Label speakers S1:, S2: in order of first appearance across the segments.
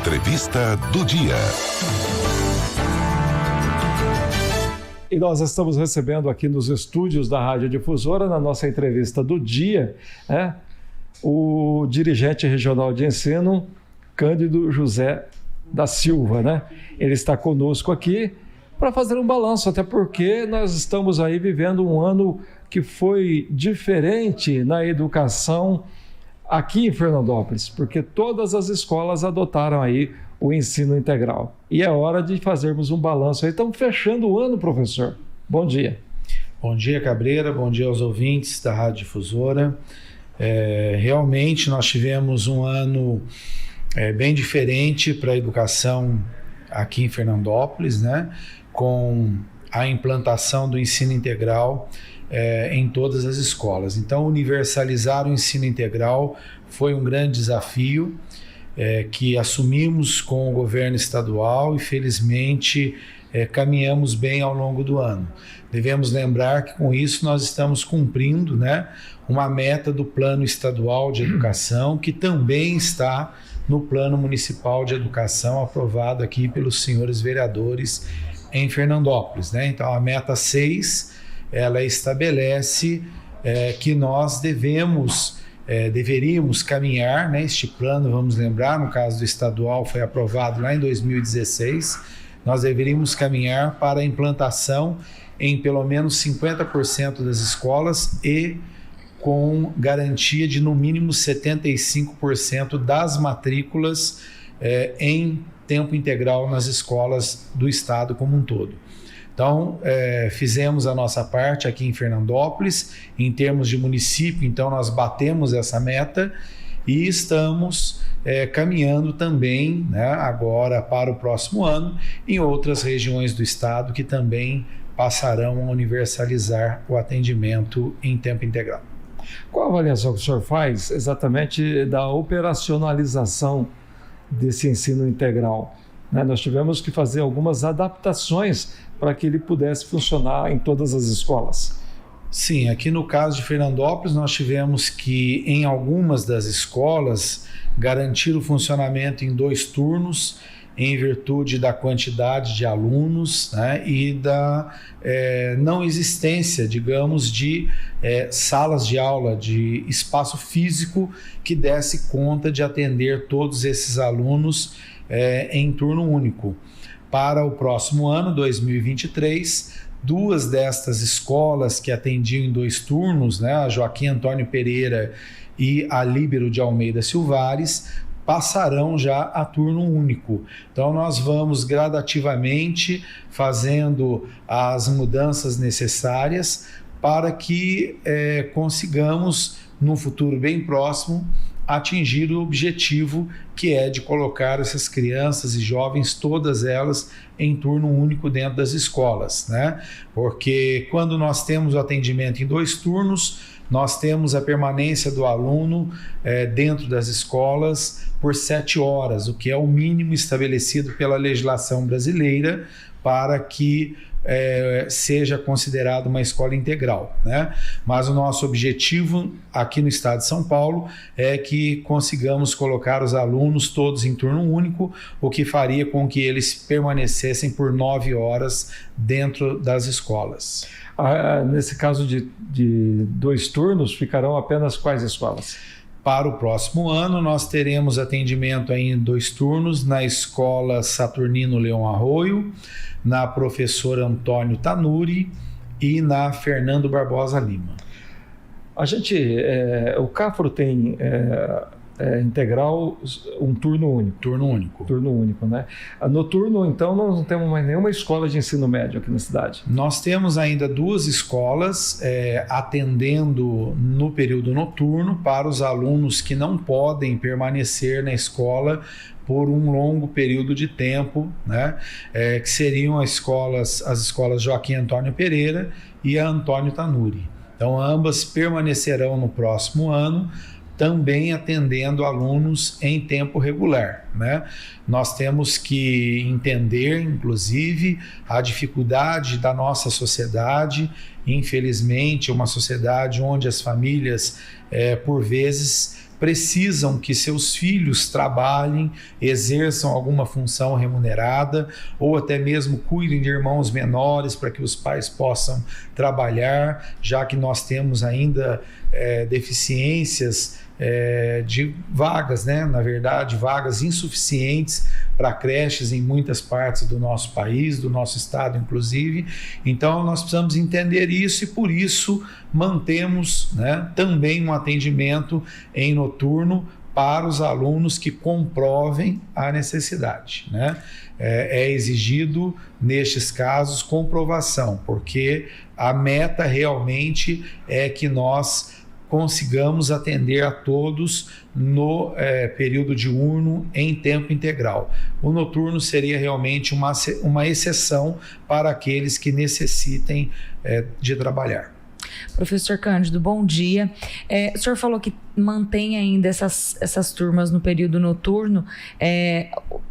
S1: Entrevista do dia.
S2: E nós estamos recebendo aqui nos estúdios da Rádio Difusora, na nossa entrevista do dia, o dirigente regional de ensino, Cândido José da Silva, Ele está conosco aqui para fazer um balanço, até porque nós estamos aí vivendo um ano que foi diferente na educação aqui em Fernandópolis, porque todas as escolas adotaram aí o ensino integral. E é hora de fazermos um balanço aí. Estamos fechando o ano, professor. Bom dia.
S3: Bom dia, Cabreira. Bom dia aos ouvintes da Rádio Difusora. Realmente nós tivemos um ano bem diferente para a educação aqui em Fernandópolis, com a implantação do ensino integral em todas as escolas. Então, universalizar o ensino integral foi um grande desafio que assumimos com o governo estadual e, felizmente, caminhamos bem ao longo do ano. Devemos lembrar que, com isso, nós estamos cumprindo uma meta do Plano Estadual de Educação, que também está no Plano Municipal de Educação, aprovado aqui pelos senhores vereadores em Fernandópolis. Então, a meta 6, ela estabelece que nós deveríamos caminhar, este plano, vamos lembrar, no caso do estadual, foi aprovado lá em 2016, nós deveríamos caminhar para a implantação em pelo menos 50% das escolas e com garantia de no mínimo 75% das matrículas em tempo integral nas escolas do estado como um todo. Então, fizemos a nossa parte aqui em Fernandópolis, em termos de município, então nós batemos essa meta e estamos caminhando também agora para o próximo ano em outras regiões do estado que também passarão a universalizar o atendimento em tempo integral.
S2: Qual a avaliação que o senhor faz exatamente da operacionalização desse ensino integral? Nós tivemos que fazer algumas adaptações para que ele pudesse funcionar em todas as escolas.
S3: Sim, aqui no caso de Fernandópolis nós tivemos que, em algumas das escolas, garantir o funcionamento em 2 turnos, em virtude da quantidade de alunos e da não existência, digamos, de salas de aula, de espaço físico que desse conta de atender todos esses alunos em turno único. Para o próximo ano, 2023, 2 destas escolas que atendiam em 2 turnos, a Joaquim Antônio Pereira e a Líbero de Almeida Silvares, passarão já a turno único. Então, nós vamos gradativamente fazendo as mudanças necessárias para que consigamos, no futuro bem próximo, atingir o objetivo que é de colocar essas crianças e jovens, todas elas, em turno único dentro das escolas, Porque quando nós temos o atendimento em 2 turnos, nós temos a permanência do aluno dentro das escolas por 7 horas, o que é o mínimo estabelecido pela legislação brasileira para que seja considerado uma escola integral, Mas o nosso objetivo aqui no estado de São Paulo é que consigamos colocar os alunos todos em turno único, o que faria com que eles permanecessem por 9 horas dentro das escolas.
S2: Nesse caso de 2 turnos, ficarão apenas quais escolas?
S3: Para o próximo ano, nós teremos atendimento em 2 turnos na Escola Saturnino Leão Arroio, na Professor Antônio Tanuri e na Fernando Barbosa Lima.
S2: O CAFRO tem integral um turno único.
S3: Turno único.
S2: Turno único, No turno, então, nós não temos mais nenhuma escola de ensino médio aqui na cidade.
S3: Nós temos ainda 2 escolas atendendo no período noturno para os alunos que não podem permanecer na escola por um longo período de tempo, que seriam as escolas Joaquim Antônio Pereira e a Antônio Tanuri. Então, ambas permanecerão no próximo ano, também atendendo alunos em tempo regular, Nós temos que entender, inclusive, a dificuldade da nossa sociedade, infelizmente, uma sociedade onde as famílias, por vezes, precisam que seus filhos trabalhem, exerçam alguma função remunerada ou até mesmo cuidem de irmãos menores para que os pais possam trabalhar, já que nós temos ainda deficiências de vagas, né? Na verdade, vagas insuficientes para creches em muitas partes do nosso país, do nosso estado inclusive. Então nós precisamos entender isso e por isso mantemos, né, também um atendimento em noturno para os alunos que comprovem a necessidade, né? É exigido nestes casos comprovação, porque a meta realmente é que nós consigamos atender a todos no período diurno em tempo integral. O noturno seria realmente uma exceção para aqueles que necessitem de trabalhar.
S1: Professor Cândido, bom dia. O senhor falou que mantém ainda essas turmas no período noturno.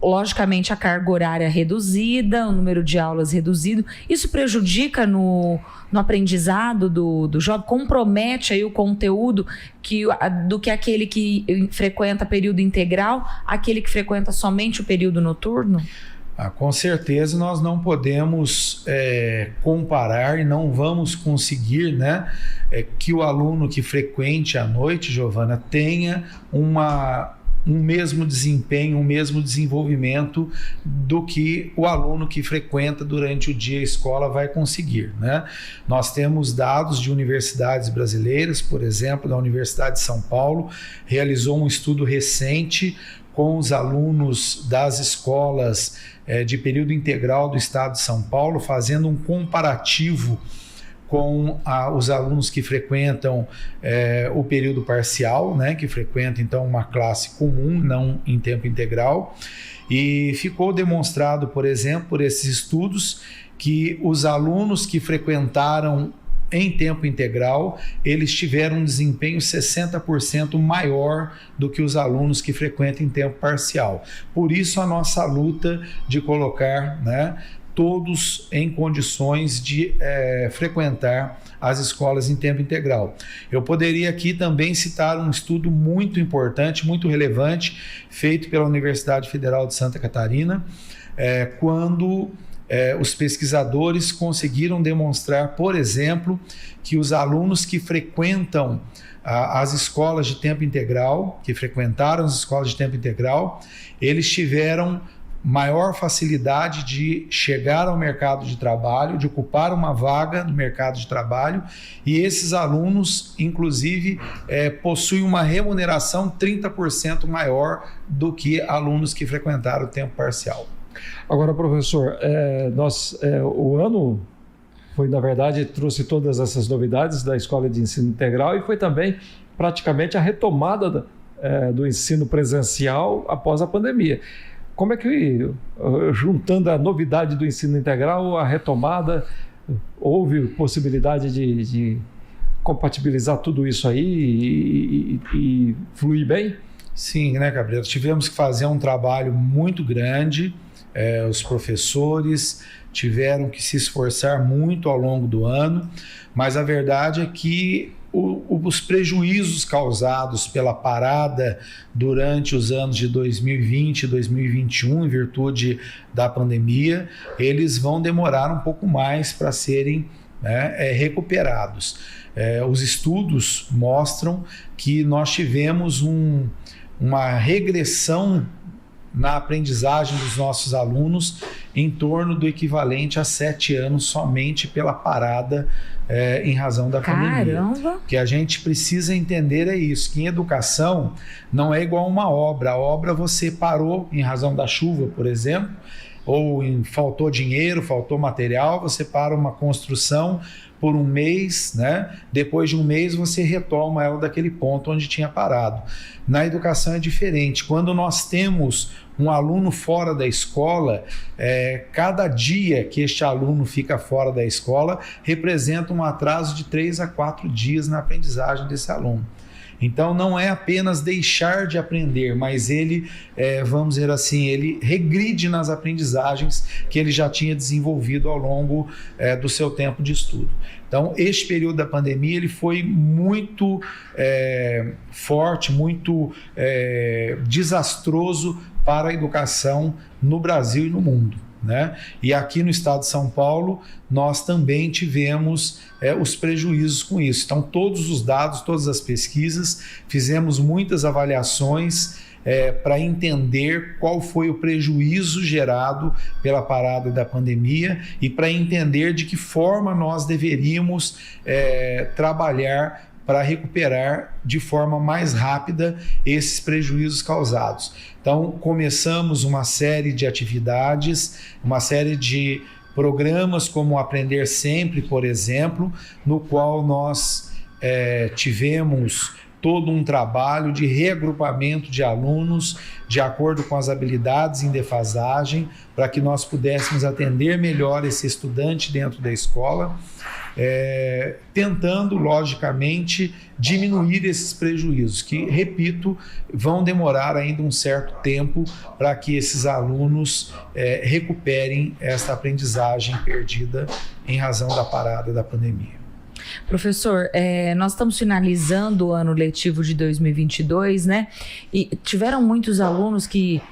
S1: Logicamente, a carga horária reduzida, o número de aulas reduzido. Isso prejudica no aprendizado do jovem? Compromete aí o conteúdo do que aquele que frequenta período integral, aquele que frequenta somente o período noturno?
S3: Com certeza nós não podemos comparar e não vamos conseguir, né, que o aluno que frequente à noite, Giovana, tenha um mesmo desempenho, um mesmo desenvolvimento do que o aluno que frequenta durante o dia a escola vai conseguir, né? Nós temos dados de universidades brasileiras, por exemplo, da Universidade de São Paulo, realizou um estudo recente com os alunos das escolas de período integral do estado de São Paulo, fazendo um comparativo com os alunos que frequentam o período parcial, né, que frequentam então uma classe comum, não em tempo integral, e ficou demonstrado, por exemplo, por esses estudos, que os alunos que frequentaram em tempo integral, eles tiveram um desempenho 60% maior do que os alunos que frequentam em tempo parcial. Por isso a nossa luta de colocar, né, todos em condições de frequentar as escolas em tempo integral. Eu poderia aqui também citar um estudo muito importante, muito relevante, feito pela Universidade Federal de Santa Catarina, quando os pesquisadores conseguiram demonstrar, por exemplo, que os alunos que frequentam as escolas de tempo integral, que frequentaram as escolas de tempo integral, eles tiveram maior facilidade de chegar ao mercado de trabalho, de ocupar uma vaga no mercado de trabalho, e esses alunos, inclusive, possuem uma remuneração 30% maior do que alunos que frequentaram o tempo parcial.
S2: Agora, professor, o ano foi, na verdade, trouxe todas essas novidades da Escola de Ensino Integral e foi também praticamente a retomada do ensino presencial após a pandemia. Como é que, juntando a novidade do ensino integral, a retomada, houve possibilidade de compatibilizar tudo isso aí e fluir bem?
S3: Sim, né, Gabriel? Tivemos que fazer um trabalho muito grande. Os professores tiveram que se esforçar muito ao longo do ano, mas a verdade é que os prejuízos causados pela parada durante os anos de 2020 e 2021, em virtude da pandemia, eles vão demorar um pouco mais para serem, né, recuperados. Os estudos mostram que nós tivemos uma regressão na aprendizagem dos nossos alunos em torno do equivalente a 7 anos somente pela parada em razão da pandemia. O que a gente precisa entender é isso, que em educação não é igual uma obra. A obra você parou em razão da chuva, por exemplo, ou faltou dinheiro, faltou material, você para uma construção por um mês, né? Depois de um mês você retoma ela daquele ponto onde tinha parado. Na educação é diferente. Quando nós temos um aluno fora da escola, cada dia que este aluno fica fora da escola representa um atraso de 3 a 4 dias na aprendizagem desse aluno. Então não é apenas deixar de aprender, mas ele, vamos dizer assim, ele regride nas aprendizagens que ele já tinha desenvolvido ao longo do seu tempo de estudo. Então, este período da pandemia ele foi muito forte, muito desastroso para a educação no Brasil e no mundo, né? E aqui no estado de São Paulo, nós também tivemos os prejuízos com isso. Então, todos os dados, todas as pesquisas, fizemos muitas avaliações para entender qual foi o prejuízo gerado pela parada da pandemia e para entender de que forma nós deveríamos trabalhar para recuperar de forma mais rápida esses prejuízos causados. Então, começamos uma série de atividades, uma série de programas como Aprender Sempre, por exemplo, no qual nós tivemos todo um trabalho de reagrupamento de alunos de acordo com as habilidades em defasagem, para que nós pudéssemos atender melhor esse estudante dentro da escola, tentando, logicamente, diminuir esses prejuízos, que, repito, vão demorar ainda um certo tempo para que esses alunos recuperem essa aprendizagem perdida em razão da parada da pandemia.
S1: Professor, nós estamos finalizando o ano letivo de 2022, né? E tiveram muitos alunos que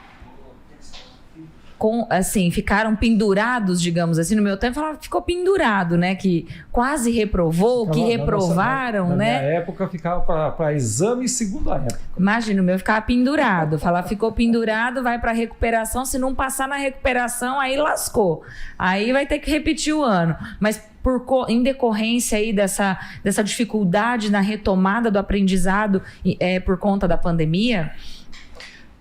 S1: ficaram pendurados, digamos assim, no meu tempo falava que ficou pendurado, né? Que quase reprovou, que reprovaram,
S2: na
S1: né?
S2: Na minha época ficava para exame segunda época.
S1: Imagina, o meu ficava pendurado. Falava, ficou pendurado, vai para recuperação. Se não passar na recuperação, aí lascou. Aí vai ter que repetir o ano. Mas em decorrência aí dessa dificuldade na retomada do aprendizado por conta da pandemia?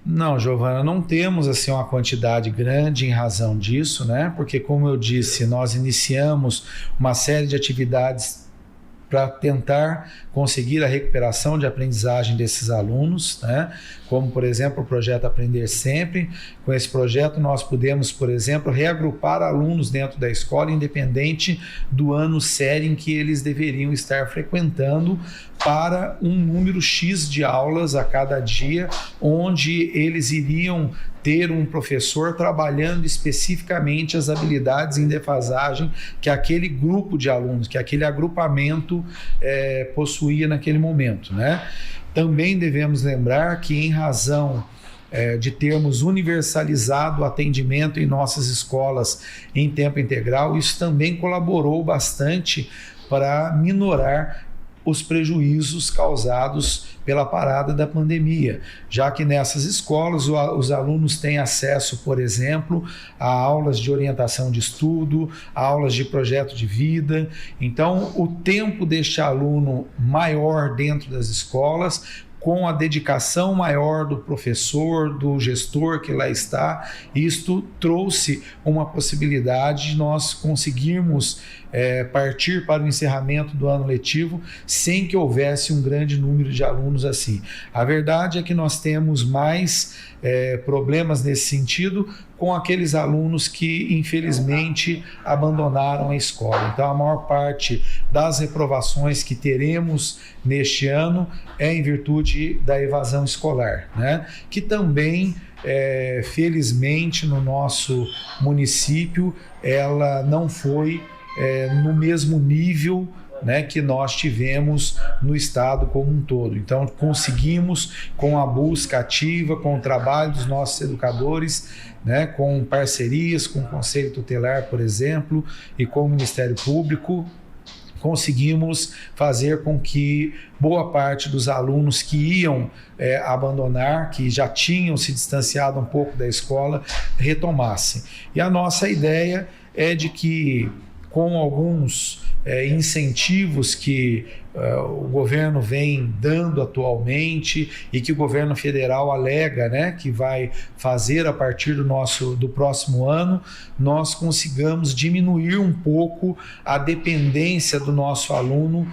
S3: Não, Giovana, não temos assim uma quantidade grande em razão disso, né? Porque, como eu disse, nós iniciamos uma série de atividades para tentar conseguir a recuperação de aprendizagem desses alunos, né? Como, por exemplo, o projeto Aprender Sempre. Com esse projeto, nós pudemos, por exemplo, reagrupar alunos dentro da escola, independente do ano série em que eles deveriam estar frequentando, para um número X de aulas a cada dia, onde eles iriam ter um professor trabalhando especificamente as habilidades em defasagem que aquele grupo de alunos, que aquele agrupamento possuía naquele momento, né? Também devemos lembrar que, em razão de termos universalizado o atendimento em nossas escolas em tempo integral, isso também colaborou bastante para minorar os prejuízos causados pela parada da pandemia, já que nessas escolas os alunos têm acesso, por exemplo, a aulas de orientação de estudo, a aulas de projeto de vida. Então, o tempo deste aluno maior dentro das escolas, com a dedicação maior do professor, do gestor que lá está, isto trouxe uma possibilidade de nós conseguirmos partir para o encerramento do ano letivo sem que houvesse um grande número de alunos assim. A verdade é que nós temos mais problemas nesse sentido com aqueles alunos que, infelizmente, abandonaram a escola. Então, a maior parte das reprovações que teremos neste ano é em virtude da evasão escolar, né? Que também, felizmente, no nosso município, ela não foi no mesmo nível, né, que nós tivemos no estado como um todo. Então, conseguimos, com a busca ativa, com o trabalho dos nossos educadores, né, com parcerias com o Conselho Tutelar, por exemplo, e com o Ministério Público, conseguimos fazer com que boa parte dos alunos que iam abandonar, que já tinham se distanciado um pouco da escola, retomassem. E a nossa ideia é de que, com alguns incentivos que o governo vem dando atualmente e que o governo federal alega, né, que vai fazer a partir do próximo ano, nós consigamos diminuir um pouco a dependência do nosso aluno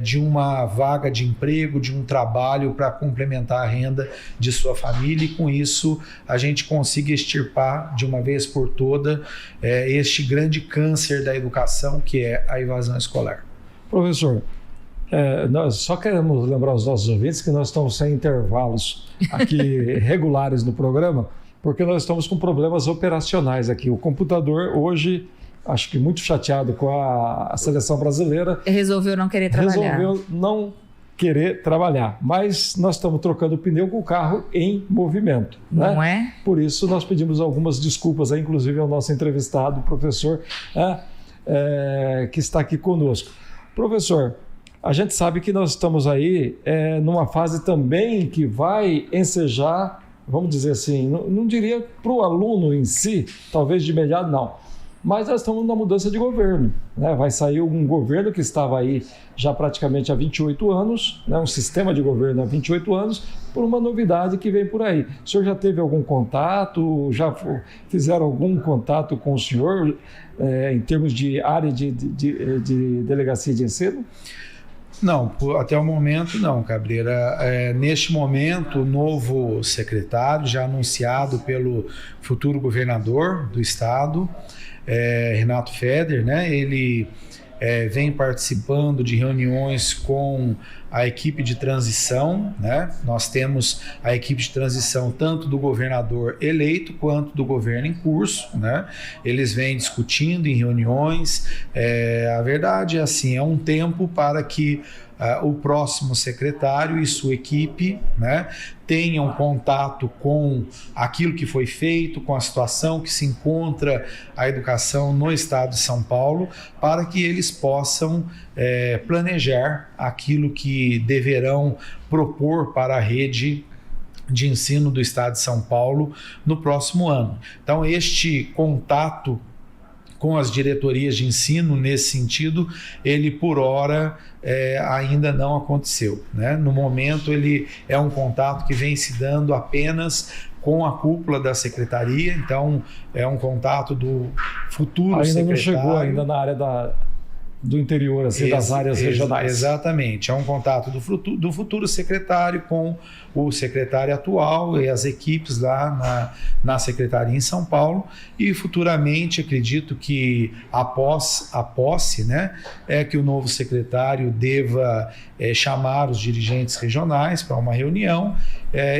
S3: de uma vaga de emprego, de um trabalho para complementar a renda de sua família, e com isso a gente consiga extirpar de uma vez por toda este grande câncer da educação, que é a evasão escolar.
S2: Professor, Nós só queremos lembrar aos nossos ouvintes que nós estamos sem intervalos aqui regulares no programa, porque nós estamos com problemas operacionais aqui. O computador hoje, acho que muito chateado com a seleção brasileira,
S1: resolveu não querer trabalhar. Mas nós estamos trocando o pneu com o carro em movimento. Não é?
S2: Por isso nós pedimos algumas desculpas, inclusive ao nosso entrevistado, o professor, que está aqui conosco. Professor, a gente sabe que nós estamos aí numa fase também que vai ensejar, vamos dizer assim, não diria para o aluno em si, talvez de imediato não, mas nós estamos numa mudança de governo, né? Vai sair um governo que estava aí já praticamente há 28 anos, né? Um sistema de governo há 28 anos, por uma novidade que vem por aí. O senhor já teve algum contato, já fizeram algum contato com o senhor em termos de área de delegacia de ensino?
S3: Não, até o momento não, Cabreira. Neste momento, o novo secretário, já anunciado pelo futuro governador do estado, Renato Feder, né? Ele vem participando de reuniões com a equipe de transição, né? Nós temos a equipe de transição tanto do governador eleito quanto do governo em curso, né? Eles vêm discutindo em reuniões. A verdade é assim, é um tempo para que o próximo secretário e sua equipe, né, tenham contato com aquilo que foi feito, com a situação que se encontra a educação no estado de São Paulo, para que eles possam planejar aquilo que deverão propor para a rede de ensino do estado de São Paulo no próximo ano. Então, este contato com as diretorias de ensino, nesse sentido, ele por hora ainda não aconteceu, né? No momento, ele é um contato que vem se dando apenas com a cúpula da secretaria, então é um contato do futuro secretário. Ainda não chegou
S2: ainda na área do interior, assim, das áreas regionais.
S3: Exatamente, é um contato do futuro secretário com o secretário atual e as equipes lá na secretaria em São Paulo, e futuramente acredito que após a posse, né, que o novo secretário deva chamar os dirigentes regionais para uma reunião,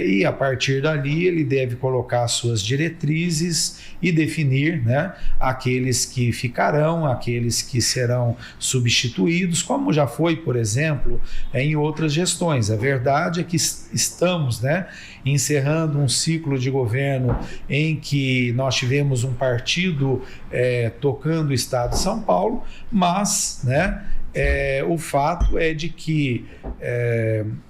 S3: e a partir dali ele deve colocar suas diretrizes e definir, né, aqueles que ficarão, aqueles que serão substituídos, como já foi, por exemplo, em outras gestões. A verdade é que estamos, né, encerrando um ciclo de governo em que nós tivemos um partido tocando o estado de São Paulo, mas, né, o fato é de que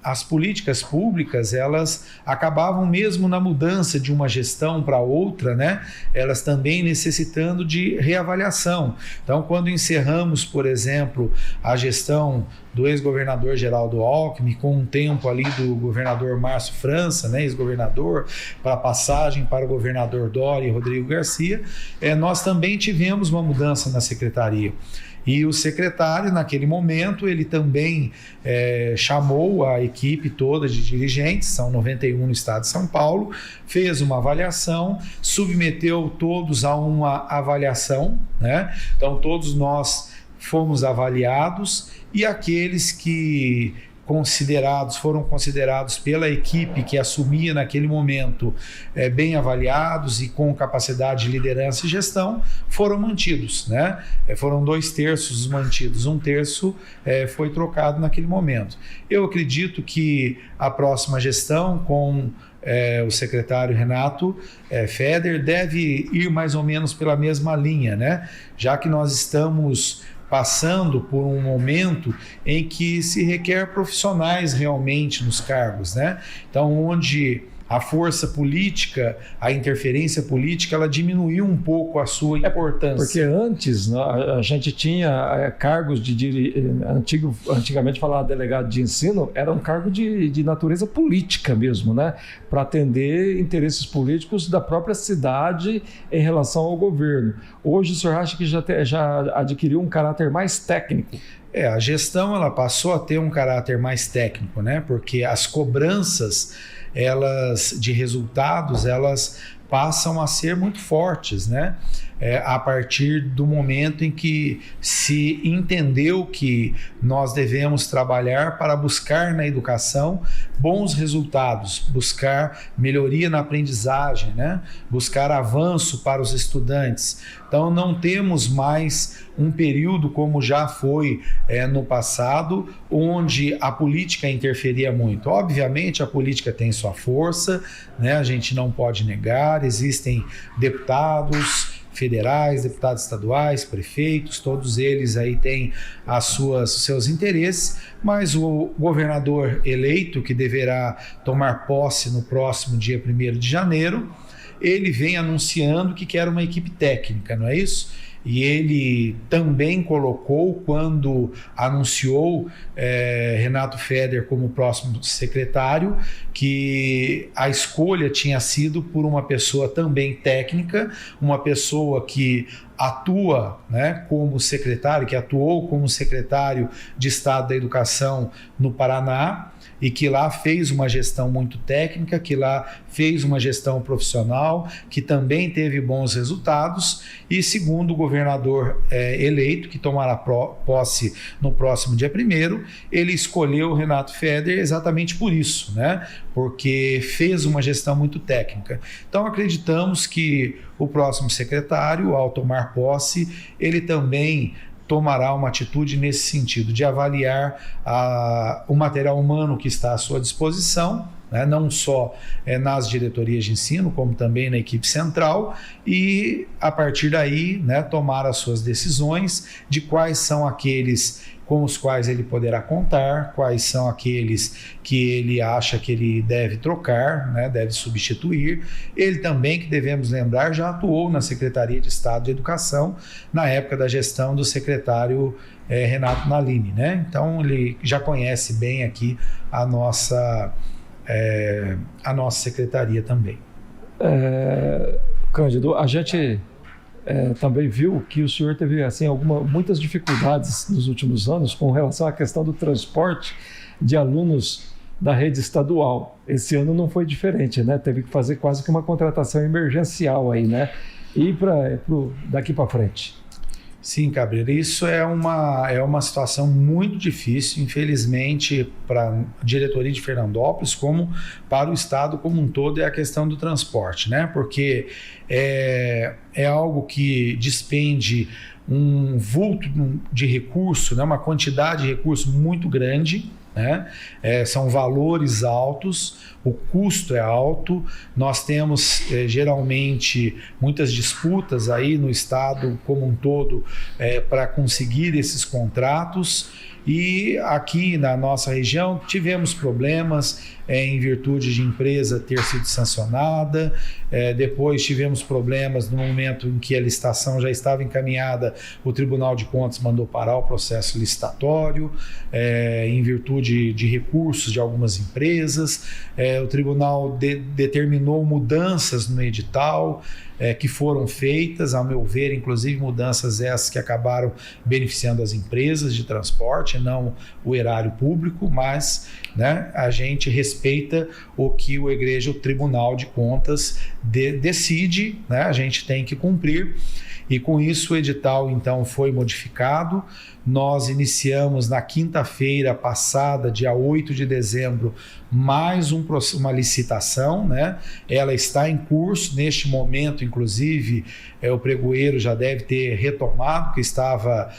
S3: as políticas públicas, elas acabavam mesmo na mudança de uma gestão para outra, né? Elas também necessitando de reavaliação. Então, quando encerramos, por exemplo, a gestão do ex-governador Geraldo Alckmin, com um tempo ali do governador Márcio França, né, ex-governador, para passagem para o governador Dória e Rodrigo Garcia, nós também tivemos uma mudança na secretaria. E o secretário, naquele momento, ele também chamou a equipe toda de dirigentes, são 91 no estado de São Paulo, fez uma avaliação, submeteu todos a uma avaliação, né? Então, todos nós fomos avaliados, e aqueles que foram considerados pela equipe que assumia naquele momento bem avaliados e com capacidade de liderança e gestão, foram mantidos, né? Foram 2/3 mantidos, 1/3 foi trocado naquele momento. Eu acredito que a próxima gestão, com o secretário Renato Feder, deve ir mais ou menos pela mesma linha, né? Já que nós estamos passando por um momento em que se requer profissionais realmente nos cargos, né? Então, onde a força política, a interferência política, ela diminuiu um pouco a sua importância.
S2: Porque antes a gente tinha cargos antigamente falava delegado de ensino, era um cargo de natureza política mesmo, né? Para atender interesses políticos da própria cidade em relação ao governo. Hoje o senhor acha que já adquiriu um caráter mais técnico?
S3: A gestão ela passou a ter um caráter mais técnico, né? Porque as cobranças de resultados, elas passam a ser muito fortes, né? A partir do momento em que se entendeu que nós devemos trabalhar para buscar na educação bons resultados, buscar melhoria na aprendizagem, né? Buscar avanço para os estudantes. Então não temos mais um período como já foi no passado, onde a política interferia muito. Obviamente a política tem sua força, né? A gente não pode negar, existem deputados federais, deputados estaduais, prefeitos, todos eles aí têm os seus interesses, mas o governador eleito, que deverá tomar posse no próximo dia 1º de janeiro, ele vem anunciando que quer uma equipe técnica, não é isso? E ele também colocou, quando anunciou Renato Feder como próximo secretário, que a escolha tinha sido por uma pessoa também técnica, uma pessoa que atua, né, como secretário, que atuou como secretário de Estado da Educação no Paraná, e que lá fez uma gestão muito técnica, que lá fez uma gestão profissional, que também teve bons resultados, e segundo o governador eleito, que tomará posse no próximo dia 1º, ele escolheu o Renato Feder exatamente por isso, né? Porque fez uma gestão muito técnica. Então acreditamos que o próximo secretário, ao tomar posse, ele também tomará uma atitude nesse sentido, de avaliar o material humano que está à sua disposição, né, não só nas diretorias de ensino, como também na equipe central, e a partir daí, né, tomar as suas decisões de quais são aqueles com os quais ele poderá contar, quais são aqueles que ele acha que ele deve trocar, né, deve substituir. Ele também, que devemos lembrar, já atuou na Secretaria de Estado de Educação na época da gestão do secretário Renato Nalini, né? Então ele já conhece bem aqui a nossa secretaria também.
S2: Cândido, a gente também viu que o senhor teve assim, muitas dificuldades nos últimos anos com relação à questão do transporte de alunos da rede estadual. Esse ano não foi diferente, né? Teve que fazer quase que uma contratação emergencial aí, né? E daqui para frente.
S3: Sim, Cabreira, isso é uma situação muito difícil, infelizmente, para a diretoria de Fernandópolis, como para o estado como um todo, é a questão do transporte, né? Porque é algo que despende um vulto de recurso, né? Uma quantidade de recurso muito grande, né? São valores altos, o custo é alto, nós temos geralmente muitas disputas aí no estado como um todo para conseguir esses contratos, e aqui na nossa região tivemos problemas em virtude de empresa ter sido sancionada, depois tivemos problemas no momento em que a licitação já estava encaminhada, o Tribunal de Contas mandou parar o processo licitatório, em virtude de recursos de algumas empresas, o Tribunal determinou mudanças no edital, que foram feitas, ao meu ver, inclusive mudanças essas que acabaram beneficiando as empresas de transporte, não o erário público, mas, né, a gente respeita o que o Tribunal de Contas decide, né, a gente tem que cumprir. E com isso o edital então foi modificado. Nós iniciamos na quinta-feira passada, dia 8 de dezembro, mais uma licitação, né? Ela está em curso neste momento, inclusive o pregoeiro já deve ter retomado, que estava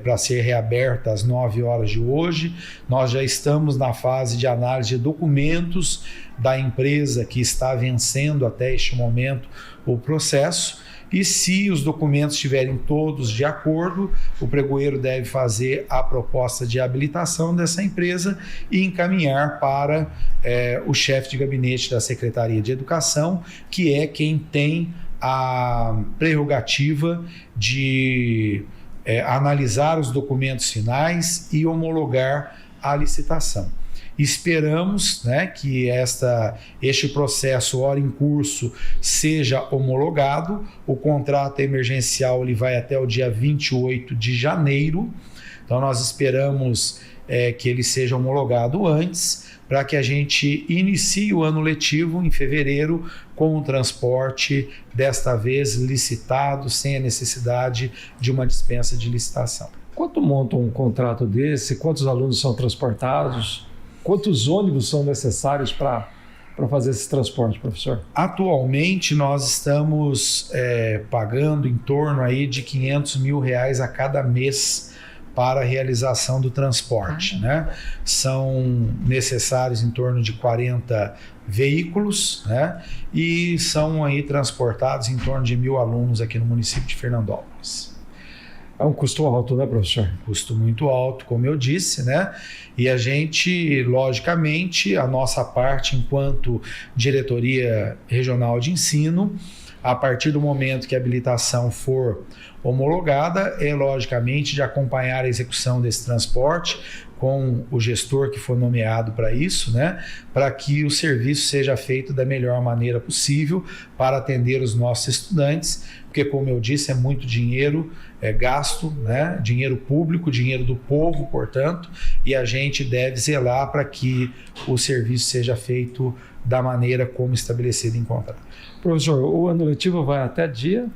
S3: para ser reaberta às 9 horas de hoje. Nós já estamos na fase de análise de documentos da empresa que está vencendo até este momento o processo. E se os documentos estiverem todos de acordo, o pregoeiro deve fazer a proposta de habilitação dessa empresa e encaminhar para o chefe de gabinete da Secretaria de Educação, que é quem tem a prerrogativa de analisar os documentos finais e homologar a licitação. Esperamos, né, que este processo, ora em curso, seja homologado. O contrato emergencial ele vai até o dia 28 de janeiro, então nós esperamos que ele seja homologado antes, para que a gente inicie o ano letivo em fevereiro com o transporte, desta vez licitado, sem a necessidade de uma dispensa de licitação.
S2: Quanto monta um contrato desse? Quantos alunos são transportados? Quantos ônibus são necessários para fazer esse transporte, professor?
S3: Atualmente nós estamos pagando em torno aí de R$500 mil a cada mês para a realização do transporte, né? São necessários em torno de 40 veículos, né? E são aí transportados em torno de 1.000 alunos aqui no município de Fernandópolis.
S2: É um custo alto, né, professor?
S3: Custo muito alto, como eu disse, né? E a gente, logicamente, a nossa parte enquanto diretoria regional de ensino, a partir do momento que a habilitação for homologada, é logicamente de acompanhar a execução desse transporte com o gestor que for nomeado para isso, né? Para que o serviço seja feito da melhor maneira possível para atender os nossos estudantes, porque, como eu disse, é muito dinheiro gasto, né? Dinheiro público, dinheiro do povo, portanto, e a gente deve zelar para que o serviço seja feito da maneira como estabelecido em contrato.
S2: Professor, o ano letivo vai até dia?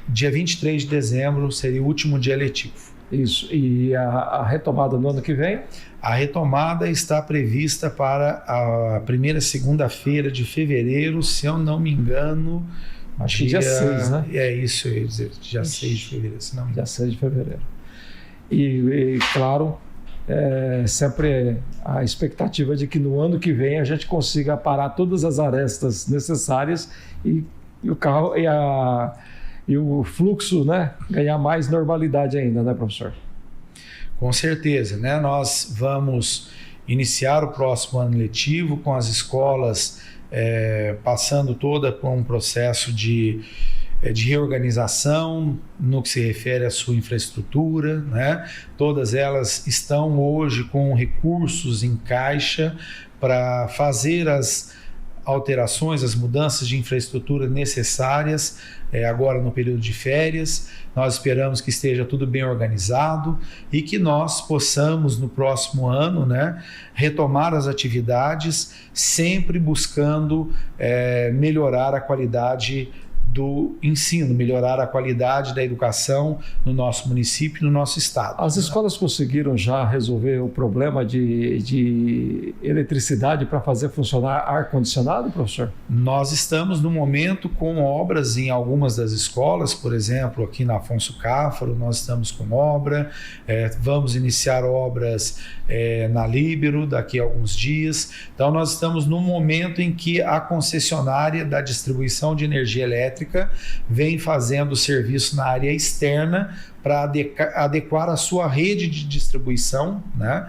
S3: Dia 23 de dezembro seria o último dia letivo.
S2: Isso. E a retomada no ano que vem?
S3: A retomada está prevista para a primeira segunda-feira de fevereiro, se eu não me engano.
S2: Acho que dia 6, né?
S3: É isso, eu ia dizer, dia 6 de fevereiro, se não me engano.
S2: Dia 6 de fevereiro. E claro, sempre a expectativa de que no ano que vem a gente consiga parar todas as arestas necessárias e o carro e o fluxo, né, ganhar mais normalidade ainda, né, professor?
S3: Com certeza, né? Nós vamos iniciar o próximo ano letivo com as escolas passando toda por um processo de reorganização no que se refere à sua infraestrutura, né? Todas elas estão hoje com recursos em caixa para fazer as alterações, as mudanças de infraestrutura necessárias agora no período de férias. Nós esperamos que esteja tudo bem organizado e que nós possamos no próximo ano, né, retomar as atividades, sempre buscando melhorar a qualidade do ensino, melhorar a qualidade da educação no nosso município e no nosso estado.
S2: As escolas conseguiram já resolver o problema de eletricidade para fazer funcionar ar-condicionado, professor?
S3: Nós estamos no momento com obras em algumas das escolas, por exemplo, aqui na Afonso Cáfaro, nós estamos com obra, vamos iniciar obras na Líbero daqui a alguns dias. Então nós estamos no momento em que a concessionária da distribuição de energia elétrica vem fazendo o serviço na área externa para adequar a sua rede de distribuição, né,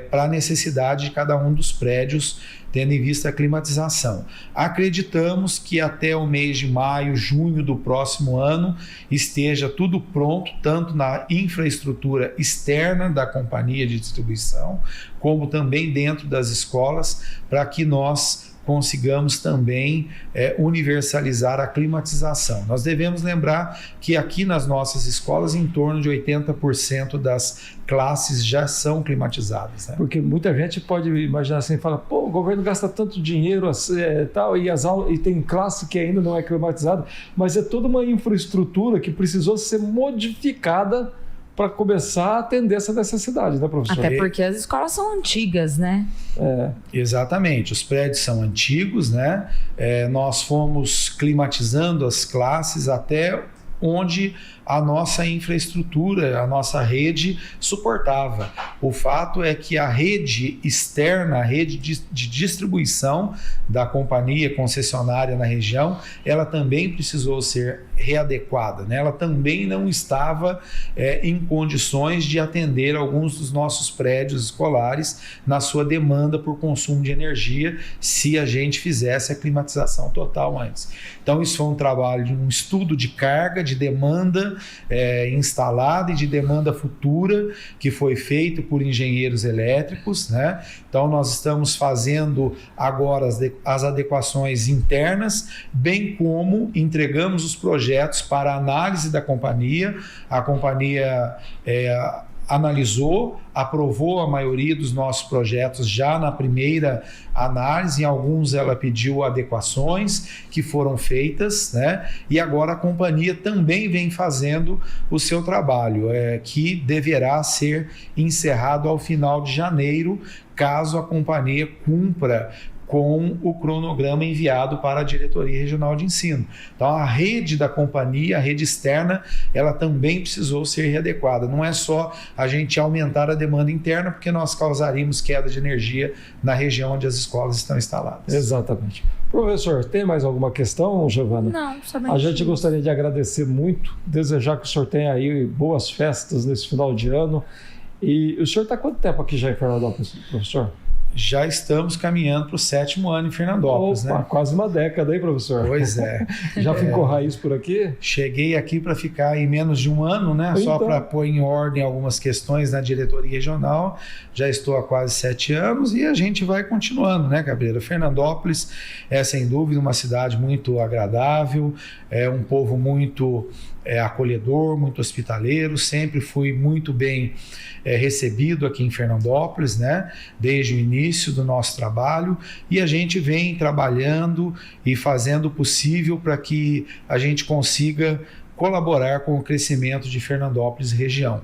S3: para a necessidade de cada um dos prédios, tendo em vista a climatização. Acreditamos que até o mês de maio, junho do próximo ano esteja tudo pronto, tanto na infraestrutura externa da companhia de distribuição, como também dentro das escolas, para que nós consigamos também universalizar a climatização. Nós devemos lembrar que aqui nas nossas escolas, em torno de 80% das classes já são climatizadas, né?
S2: Porque muita gente pode imaginar assim, fala, pô, o governo gasta tanto dinheiro tal, e tem classe que ainda não é climatizada, mas é toda uma infraestrutura que precisou ser modificada para começar a atender essa necessidade, né, professor?
S1: Até porque as escolas são antigas, né?
S3: Exatamente, os prédios são antigos, né? Nós fomos climatizando as classes até onde a nossa infraestrutura, a nossa rede suportava. O fato é que a rede externa, a rede de distribuição da companhia concessionária na região, ela também precisou ser readequada, né? Ela também não estava em condições de atender alguns dos nossos prédios escolares na sua demanda por consumo de energia, se a gente fizesse a climatização total antes. Então isso foi um trabalho de um estudo de carga, de demanda instalada e de demanda futura, que foi feito por engenheiros elétricos, né? Então nós estamos fazendo agora as adequações internas, bem como entregamos os projetos para análise da companhia. A companhia analisou aprovou a maioria dos nossos projetos já na primeira análise, em alguns ela pediu adequações que foram feitas, né? E agora a companhia também vem fazendo o seu trabalho, que deverá ser encerrado ao final de janeiro, caso a companhia cumpra com o cronograma enviado para a Diretoria Regional de Ensino. Então, a rede da companhia, a rede externa, ela também precisou ser readequada. Não é só a gente aumentar a demanda interna, porque nós causaríamos queda de energia na região onde as escolas estão instaladas.
S2: Exatamente. Professor, tem mais alguma questão, Giovana?
S1: Não, somente
S2: a gente gostaria de agradecer muito, desejar que o senhor tenha aí boas festas nesse final de ano. E o senhor está há quanto tempo aqui já em Fernandópolis, professor?
S3: Já estamos caminhando para o 7º ano em Fernandópolis,
S2: né? Quase uma década aí, professor.
S3: Pois é.
S2: Já ficou raiz por aqui?
S3: Cheguei aqui para ficar em menos de um ano, né?
S2: Então.
S3: Só para pôr em ordem algumas questões na diretoria regional. Já estou há quase 7 anos e a gente vai continuando, né, Cabreira? Fernandópolis é, sem dúvida, uma cidade muito agradável, é um povo muito acolhedor, muito hospitaleiro. Sempre fui muito bem recebido aqui em Fernandópolis, né? Desde o início do nosso trabalho, e a gente vem trabalhando e fazendo o possível para que a gente consiga colaborar com o crescimento de Fernandópolis região.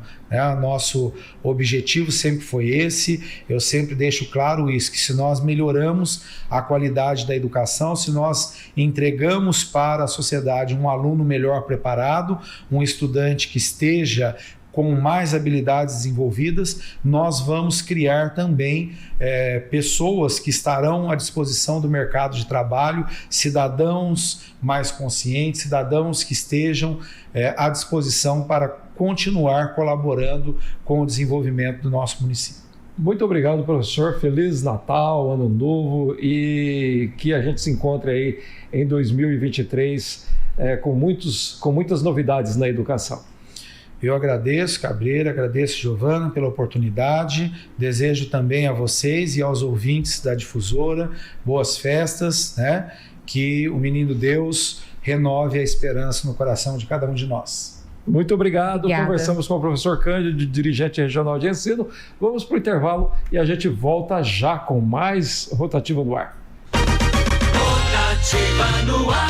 S3: Nosso objetivo sempre foi esse, eu sempre deixo claro isso, que se nós melhoramos a qualidade da educação, se nós entregamos para a sociedade um aluno melhor preparado, um estudante que esteja com mais habilidades desenvolvidas, nós vamos criar também pessoas que estarão à disposição do mercado de trabalho, cidadãos mais conscientes, cidadãos que estejam à disposição para continuar colaborando com o desenvolvimento do nosso município.
S2: Muito obrigado, professor. Feliz Natal, Ano Novo, e que a gente se encontre aí em 2023 com muitas novidades na educação.
S3: Eu agradeço, Cabreira, agradeço, Giovana, pela oportunidade. Desejo também a vocês e aos ouvintes da Difusora boas festas, né? Que o Menino Deus renove a esperança no coração de cada um de nós.
S2: Muito obrigado.
S1: Obrigada.
S2: Conversamos com o professor Cândido, dirigente regional de ensino. Vamos para o intervalo e a gente volta já com mais Rotativa no Ar.
S4: Rotativa no Ar.